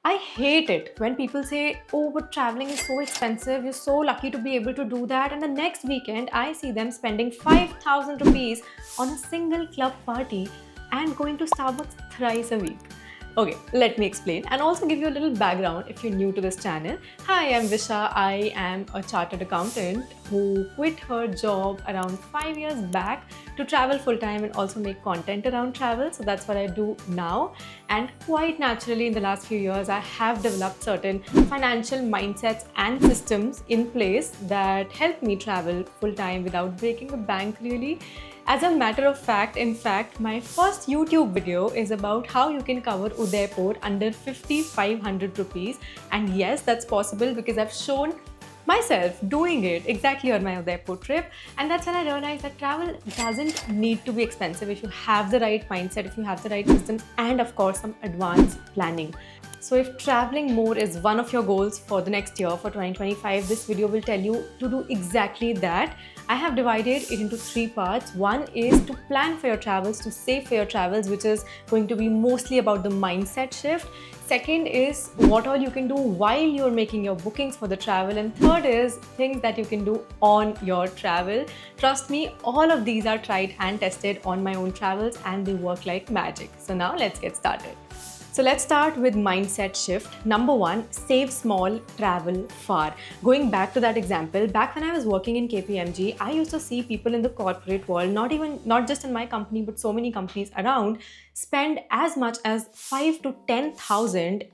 I hate it when people say, oh, but traveling is so expensive, you're so lucky to be able to do that. And the next weekend, I see them spending 5,000 rupees on a single club party and going to Starbucks thrice a week. Okay, let me explain and also give you a little background if you're new to this channel. Hi, I'm Visha. I am a chartered accountant who quit her job around 5 years back to travel full time and also make content around travel. So that's what I do now. And quite naturally, in the last few years, I have developed certain financial mindsets and systems in place that help me travel full time without breaking the bank, really. As a matter of fact, in fact, my first YouTube video is about how you can cover Udaipur under 5,500 rupees. And yes, that's possible because I've shown myself doing it exactly on my Udaipur trip. And that's when I realized that travel doesn't need to be expensive if you have the right mindset, if you have the right systems, and of course, some advanced planning. So if traveling more is one of your goals for the next year, for 2025, this video will tell you to do exactly that. I have divided it into 3 parts. One is to plan for your travels, to save for your travels, which is going to be mostly about the mindset shift. Second is what all you can do while you're making your bookings for the travel. And third is things that you can do on your travel. Trust me, all of these are tried and tested on my own travels and they work like magic. So now let's get started. So let's start with mindset shift. Number 1, save small, travel far. Going back to that example, back when I was working in KPMG, I used to see people in the corporate world, not just in my company, but so many companies around, spend as much as 5 to 10,000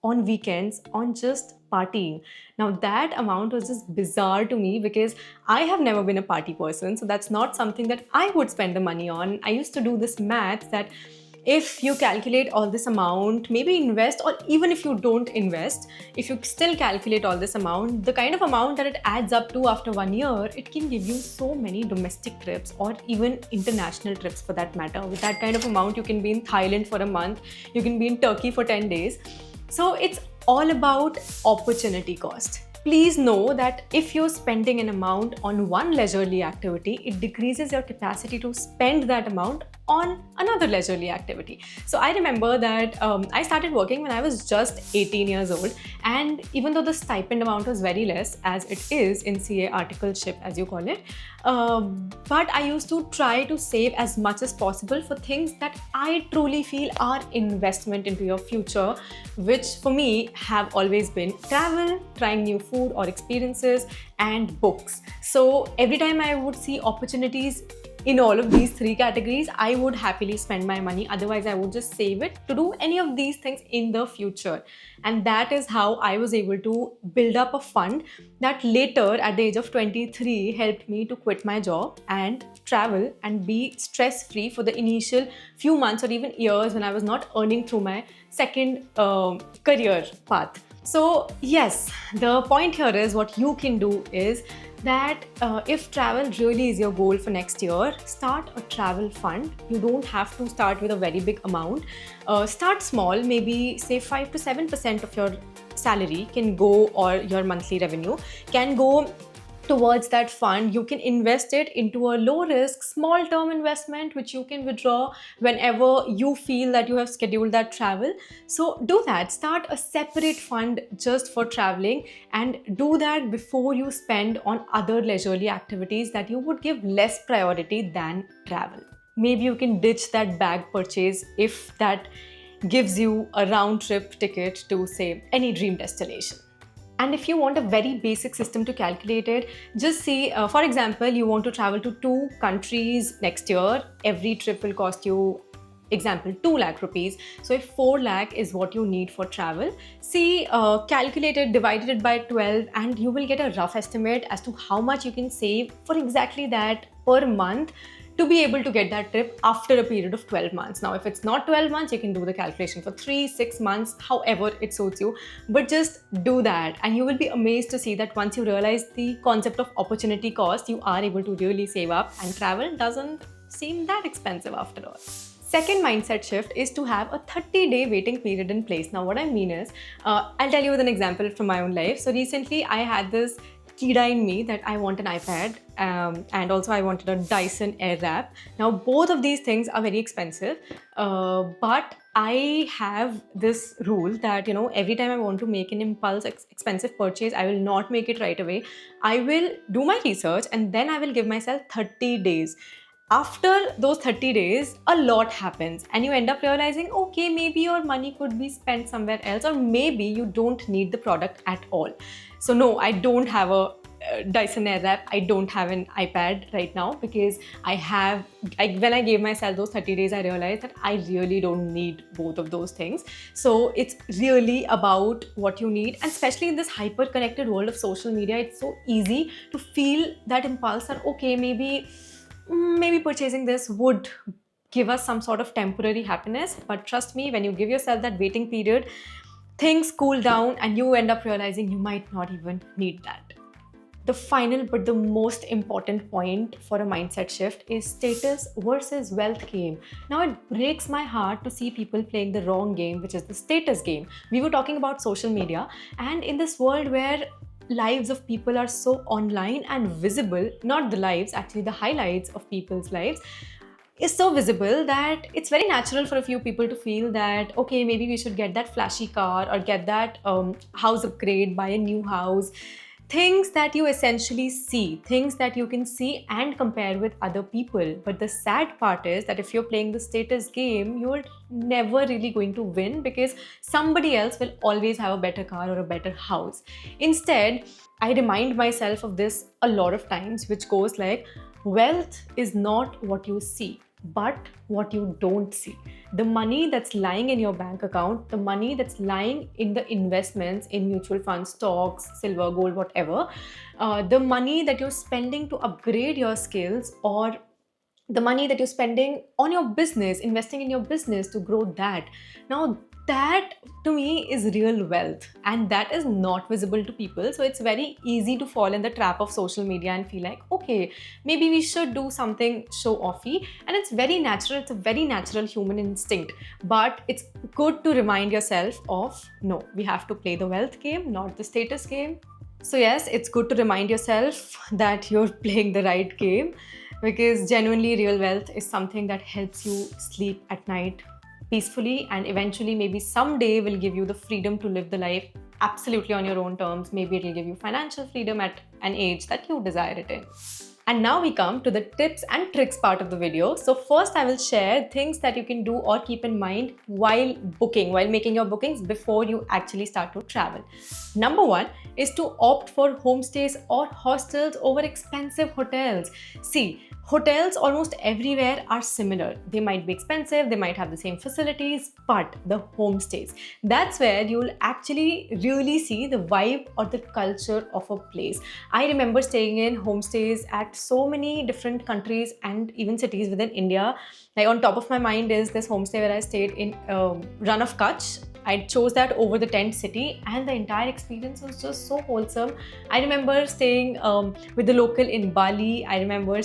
on weekends on just partying. Now that amount was just bizarre to me because I have never been a party person, so that's not something that I would spend the money on. I used to do this math that if you calculate all this amount, maybe invest, or even if you don't invest, if you still calculate all this amount, the kind of amount that it adds up to after 1 year, it can give you so many domestic trips or even international trips for that matter. With that kind of amount, you can be in Thailand for a month, you can be in Turkey for 10 days. So it's all about opportunity cost. Please know that if you're spending an amount on one leisurely activity, it decreases your capacity to spend that amount on another leisurely activity. So I remember that I started working when I was just 18 years old, and even though the stipend amount was very less, as it is in CA articleship as you call it, but I used to try to save as much as possible for things that I truly feel are investment into your future, which for me have always been travel, trying new food or experiences, and books. So every time I would see opportunities in all of these 3 categories, I would happily spend my money. Otherwise, I would just save it to do any of these things in the future. And that is how I was able to build up a fund that later, at the age of 23, helped me to quit my job and travel and be stress-free for the initial few months or even years when I was not earning through my second career path. So yes, the point here is what you can do is that if travel really is your goal for next year, start a travel fund. You don't have to start with a very big amount. Start small, maybe say 5 to 7% of your salary can go, or your monthly revenue can go towards that fund. You can invest it into a low risk, small term investment, which you can withdraw whenever you feel that you have scheduled that travel. So do that, start a separate fund just for traveling, and do that before you spend on other leisurely activities that you would give less priority than travel. Maybe you can ditch that bag purchase if that gives you a round trip ticket to, say, any dream destination. And if you want a very basic system to calculate it, just see, for example, you want to travel to 2 countries next year. Every trip will cost you, example, 2 lakh rupees. So if 4 lakh is what you need for travel, see, calculate it, divided it by 12, and you will get a rough estimate as to how much you can save for exactly that per month to be able to get that trip after a period of 12 months. Now, if it's not 12 months, you can do the calculation for 3, 6 months, however it suits you. But just do that, and you will be amazed to see that once you realize the concept of opportunity cost, you are able to really save up, and travel doesn't seem that expensive after all. Second mindset shift is to have a 30-day waiting period in place. Now, what I mean is, I'll tell you with an example from my own life. So recently, I had this kida in me that I want an iPad, and also I wanted a Dyson Airwrap. Now both of these things are very expensive, but I have this rule that, you know, every time I want to make an impulse expensive purchase, I will not make it right away. I will do my research and then I will give myself 30 days. After those 30 days, a lot happens and you end up realizing, okay, maybe your money could be spent somewhere else, or maybe you don't need the product at all. So no, I don't have a Dyson Airwrap. I don't have an iPad right now because when I gave myself those 30 days, I realized that I really don't need both of those things. So it's really about what you need. And especially in this hyper connected world of social media, it's so easy to feel that impulse that, okay, maybe purchasing this would give us some sort of temporary happiness. But trust me, when you give yourself that waiting period, things cool down and you end up realizing you might not even need that. The final but the most important point for a mindset shift is status versus wealth game. Now it breaks my heart to see people playing the wrong game, which is the status game. We were talking about social media, and in this world where lives of people are so online and visible, not the lives, actually the highlights of people's lives is so visible, that it's very natural for a few people to feel that, okay, maybe we should get that flashy car or get that house upgrade, buy a new house. Things that you essentially see, things that you can see and compare with other people. But the sad part is that if you're playing the status game, you're never really going to win because somebody else will always have a better car or a better house. Instead, I remind myself of this a lot of times, which goes like, wealth is not what you see, but what you don't see. The money that's lying in your bank account, the money that's lying in the investments in mutual funds, stocks, silver, gold, whatever, the money that you're spending to upgrade your skills, or the money that you're spending on your business, investing in your business to grow that. Now, that to me is real wealth, and that is not visible to people. So it's very easy to fall in the trap of social media and feel like, okay, maybe we should do something show offy, and it's very natural. It's a very natural human instinct, but it's good to remind yourself of, no, we have to play the wealth game, not the status game. So yes, it's good to remind yourself that you're playing the right game, because genuinely real wealth is something that helps you sleep at night peacefully, and eventually maybe someday will give you the freedom to live the life absolutely on your own terms. Maybe it'll give you financial freedom at an age that you desire it in. And now we come to the tips and tricks part of the video. So first I will share things that you can do or keep in mind while making your bookings before you actually start to travel. Number one is to opt for homestays or hostels over expensive hotels. See, hotels almost everywhere are similar. They might be expensive, they might have the same facilities, but the homestays, that's where you'll actually really see the vibe or the culture of a place. I remember staying in homestays at so many different countries and even cities within India. Like, on top of my mind is this homestay where I stayed in Run of Kutch. I chose that over the tent city, and the entire experience was just so wholesome. I remember staying with the local in Bali. I remember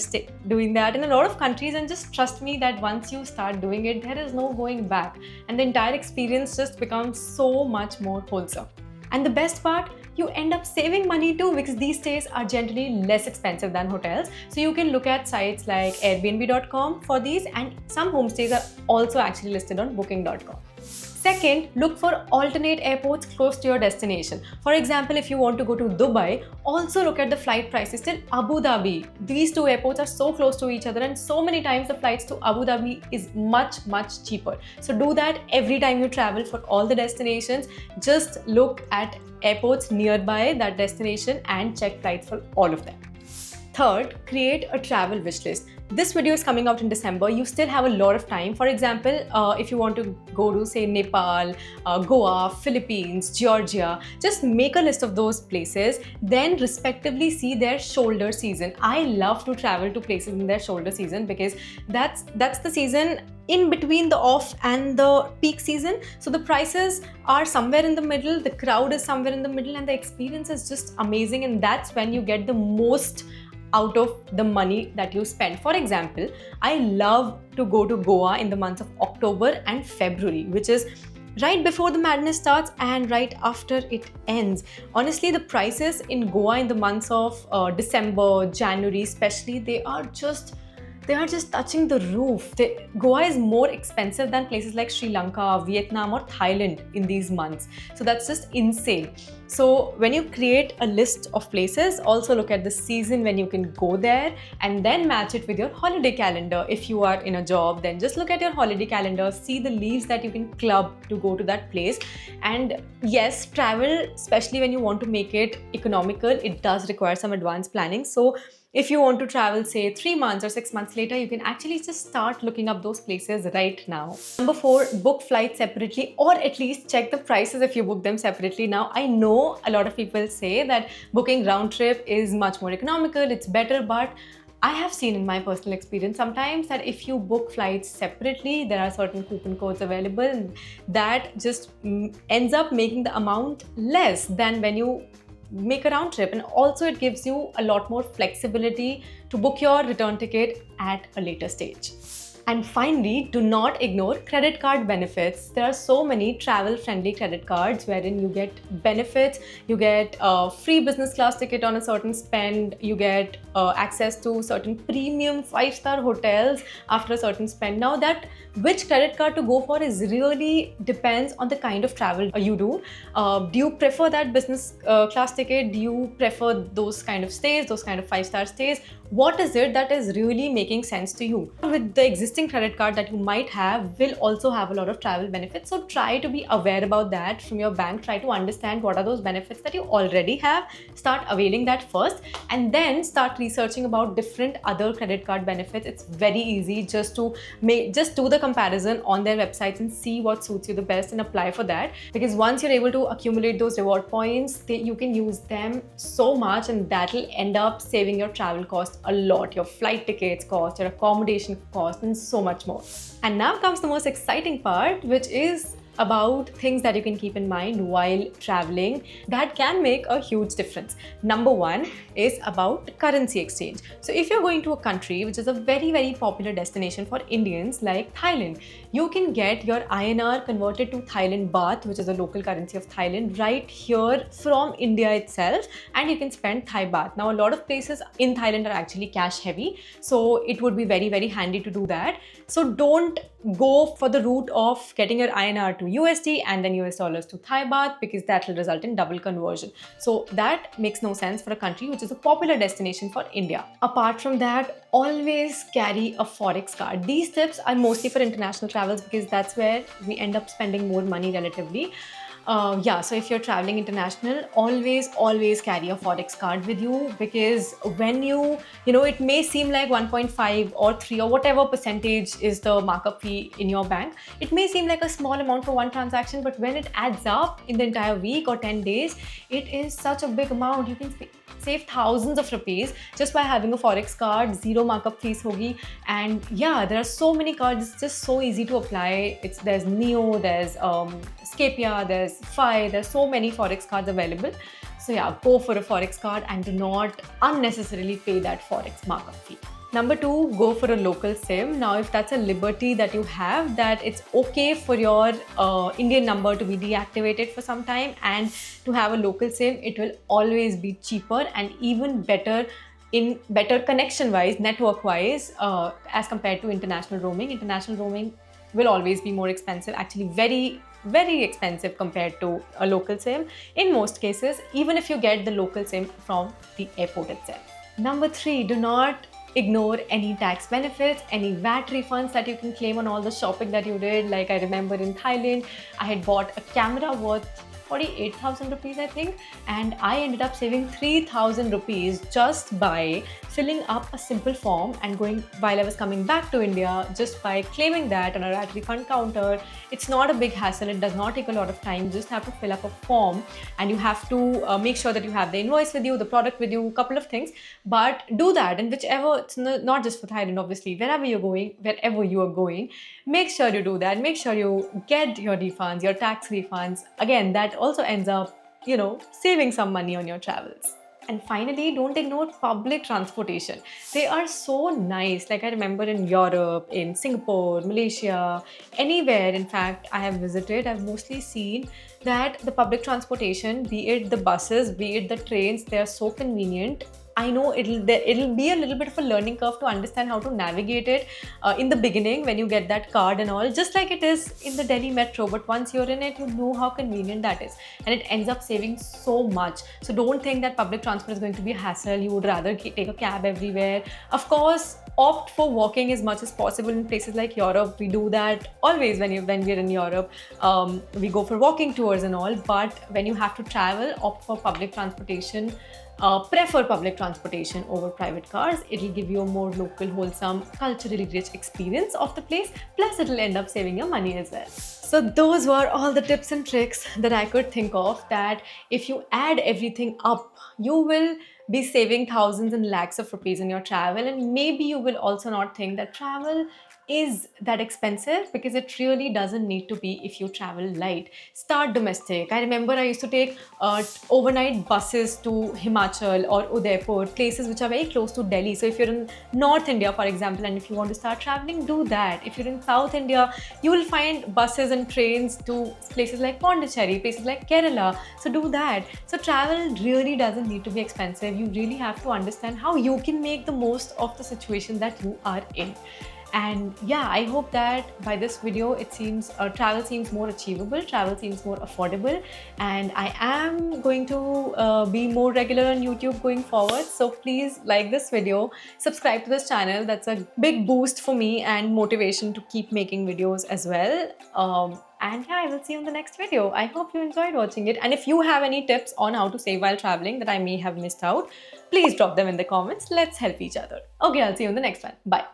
doing that in a lot of countries, and just trust me that once you start doing it, there is no going back, and the entire experience just becomes so much more wholesome. And the best part, you end up saving money too, because these stays are generally less expensive than hotels. So you can look at sites like Airbnb.com for these, and some homestays are also actually listed on Booking.com. Second, look for alternate airports close to your destination. For example, if you want to go to Dubai, also look at the flight prices till Abu Dhabi. These two airports are so close to each other, and so many times the flights to Abu Dhabi is much cheaper. So do that every time you travel for all the destinations. Just look at airports nearby that destination and check flights for all of them. Third, create a travel wish list. This video is coming out in December. You still have a lot of time. For example, if you want to go to, say, Nepal, Goa, Philippines, Georgia, just make a list of those places, then respectively see their shoulder season. I love to travel to places in their shoulder season because that's the season in between the off and the peak season. So the prices are somewhere in the middle, the crowd is somewhere in the middle, and the experience is just amazing, and that's when you get the most out of the money that you spend. For example, I love to go to Goa in the months of October and February, which is right before the madness starts and right after it ends. Honestly, the prices in Goa in the months of December, January especially, they are just touching the roof. Goa is more expensive than places like Sri Lanka, Vietnam, or Thailand in these months. So that's just insane. So when you create a list of places, also look at the season when you can go there and then match it with your holiday calendar. If you are in a job, then just look at your holiday calendar, see the leaves that you can club to go to that place. And yes, travel, especially when you want to make it economical, it does require some advanced planning. So if you want to travel, say 3 months or 6 months later, you can actually just start looking up those places right now. Number 4, book flights separately, or at least check the prices if you book them separately. Now, I know a lot of people say that booking round trip is much more economical, it's better, but I have seen in my personal experience sometimes that if you book flights separately, there are certain coupon codes available, and that just ends up making the amount less than when you make a round trip. And also it gives you a lot more flexibility to book your return ticket at a later stage. And finally, do not ignore credit card benefits. There are so many travel-friendly credit cards wherein you get benefits, you get a free business class ticket on a certain spend, you get access to certain premium 5-star hotels after a certain spend. Now that which credit card to go for is really depends on the kind of travel you do. Do you prefer that business class ticket? Do you prefer those kind of stays, those kind of 5-star stays? What is it that is really making sense to you? With the existing credit card that you might have will also have a lot of travel benefits. So try to be aware about that from your bank. Try to understand what are those benefits that you already have. Start availing that first and then start researching about different other credit card benefits. It's very easy just do the comparison on their websites and see what suits you the best and apply for that. Because once you're able to accumulate those reward points, you can use them so much and that will end up saving your travel cost a lot, your flight tickets cost, your accommodation cost, and so much more. And now comes the most exciting part, which is about things that you can keep in mind while traveling that can make a huge difference. Number 1 is about currency exchange. So if you're going to a country which is a very, very popular destination for Indians like Thailand, you can get your INR converted to Thailand baht, which is the local currency of Thailand, right here from India itself, and you can spend Thai baht. Now, a lot of places in Thailand are actually cash heavy, so it would be very, very handy to do that. So don't go for the route of getting your INR to USD and then US dollars to Thai baht, because that will result in double conversion. So that makes no sense for a country which is a popular destination for India. Apart from that, always carry a forex card. These tips are mostly for international travels because that's where we end up spending more money relatively. So if you're traveling international, always carry a forex card with you, because when it may seem like 1.5 or 3 or whatever percentage is the markup fee in your bank. It may seem like a small amount for one transaction, but when it adds up in the entire week or 10 days, it is such a big amount. You can save thousands of rupees just by having a forex card. Zero markup fees hogi, and there are so many cards. It's just so easy to apply. There's Neo, there's Scapia, there's Fi. There's so many forex cards available. So go for a forex card and do not unnecessarily pay that forex markup fee. Number 2, go for a local SIM. Now, if that's a liberty that you have, that it's okay for your Indian number to be deactivated for some time and to have a local SIM, it will always be cheaper and even better connection-wise, network-wise, as compared to international roaming. International roaming will always be more expensive, actually very, very expensive compared to a local SIM in most cases, even if you get the local SIM from the airport itself. Number 3, do not ignore any tax benefits, any VAT refunds that you can claim on all the shopping that you did. Like I remember in Thailand, I had bought a camera worth 48,000 rupees, I think, and I ended up saving 3,000 rupees just by filling up a simple form and going while I was coming back to India, just by claiming that on a VAT refund counter. It's not a big hassle, it does not take a lot of time. You just have to fill up a form and you have to make sure that you have the invoice with you, the product with you, a couple of things, but do that. And whichever, it's not just for Thailand, obviously, wherever you are going, make sure you do that. Make sure you get your refunds, your tax refunds. Again, that also ends up, saving some money on your travels. And finally, don't ignore public transportation. They are so nice. Like I remember in Europe, in Singapore, Malaysia, anywhere in fact I have visited, I've mostly seen that the public transportation, be it the buses, be it the trains, they are so convenient. I know it'll be a little bit of a learning curve to understand how to navigate it in the beginning when you get that card and all, just like it is in the Delhi metro. But once you're in it, you know how convenient that is, and it ends up saving so much. So don't think that public transport is going to be a hassle. You would rather take a cab everywhere. Of course, opt for walking as much as possible in places like Europe. We do that always when we're in Europe. We go for walking tours and all. But when you have to travel, opt for public transportation. Prefer public transportation over private cars. It'll give you a more local, wholesome, culturally rich experience of the place. Plus, it'll end up saving your money as well. So those were all the tips and tricks that I could think of, that if you add everything up, you will be saving thousands and lakhs of rupees in your travel. And maybe you will also not think that travel is that expensive, because it really doesn't need to be if you travel light. Start domestic. I remember I used to take overnight buses to Himachal or Udaipur, places which are very close to Delhi. So if you're in North India, for example, and if you want to start traveling, do that. If you're in South India, you will find buses and trains to places like Pondicherry, places like Kerala. So do that. So travel really doesn't need to be expensive. You really have to understand how you can make the most of the situation that you are in. And yeah, I hope that by this video it seems travel seems more achievable, travel seems more affordable, and I am going to be more regular on YouTube going forward. So please like this video, subscribe to this channel. That's a big boost for me and motivation to keep making videos as well. And yeah, I will see you in the next video. I hope you enjoyed watching it. And if you have any tips on how to save while traveling that I may have missed out, please drop them in the comments. Let's help each other. Okay, I'll see you in the next one. Bye.